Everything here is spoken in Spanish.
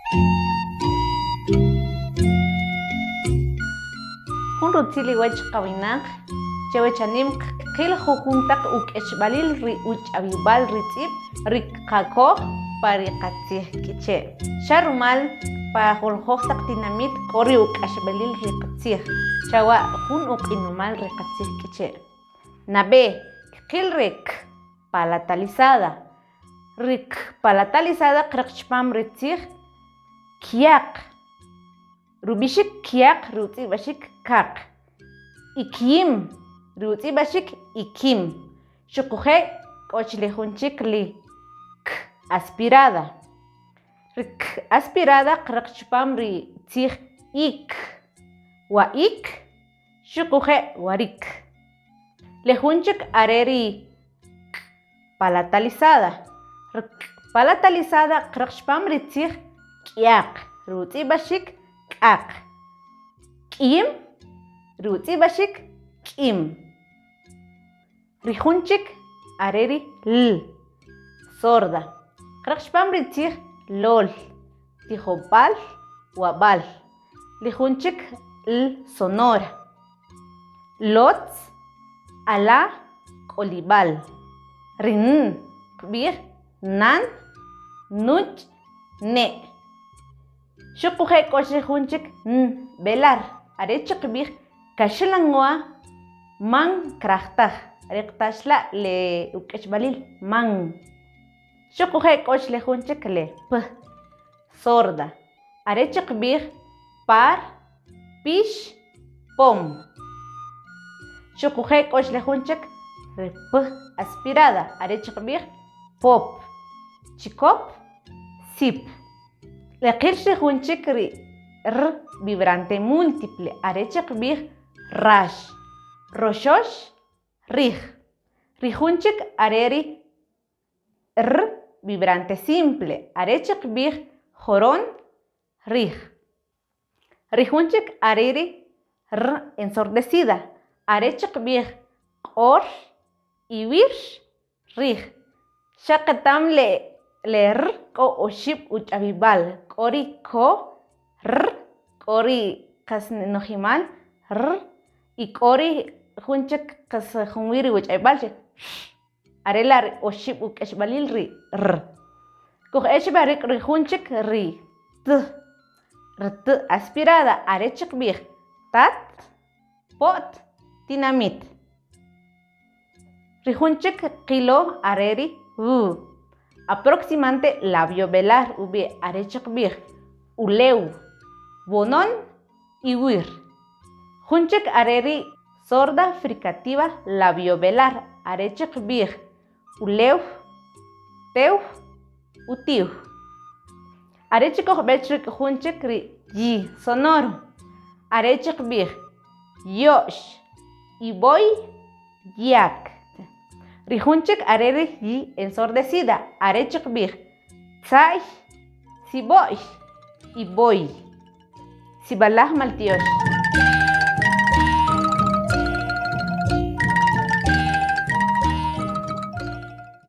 Jun rutzili wech qawinak chewechanim qil jujuntaq uk'eshbalil ri uch'abibal ritz'ib riqako pariqatzij kiche sharumal pa jolhoj taq tinamit k'o ri uk'axbalil riqatzij chawa jun uq'inumal riqatzij kiche nab'e qil rik palatalizada rik palatalizada qriqchpam ritzij kyaq rub'ixik kyaq rutz'ib'axik kaq ikyim rutz'ib'axik ikim xuquje k'ochli junchik li k aspirada rik aspirada qriqchpam ritzij ik wa ik xuquje warik li junchik are ri k palatalizada rik palatalizada qriqchpam ritzij k'yaq rutz'ib'axik k'aq k'im rutz'ib'axik k'im rijunchik are ri l sorda qriqchpam ritzij lol tijopal wab'al lijunchik l sonora lotz ala k'olib'al rin qb'ij nan nuch ne' xuquje k'och rijunchik velar are chiqb'ij kaxlanwa man krajtaj are qtaxla' le uk'exb'alil man xuquje k'och li junchik le p sorda are chiqb'ij par pix pom xuquje k'och li junchik re p aspirada are chiqb'ij pop chikop sip le qil rijunchik ri r vibrante múltiple are chiqb'ij rax roxox rij rijunchik are ri r vibrante simple are chiqb'ij joron rij rijunchik are ri r ensordecida are chiqb'ij q'or y wirx rij xaqetam le r k'o oxib' uch'ab'ib'al k'o ri ko r k'o ri qas no'jimal r y k'o ri junchik qas junwi ri uch'ab'ib'al are la ri oxib' uk'exb'alil ri r kuj'exb'a rik' ri junchik ri t aspirada are chiqb'ij tat po't tinamit rijunchik qilo are ri aproximante labio velar ub'e are chiqb'ij ulew bonon y wir junchik are ri sorda fricativa labiovelar are chiqb'ij ulew tew utiw are chikojb'ech rik' junchik ri y sonoro are chiqb'ij yo'x iboy yak rijunchik are ri y ensordecida are chiqb'ij tza'y sibo'x iboy sib'alaj mal tiox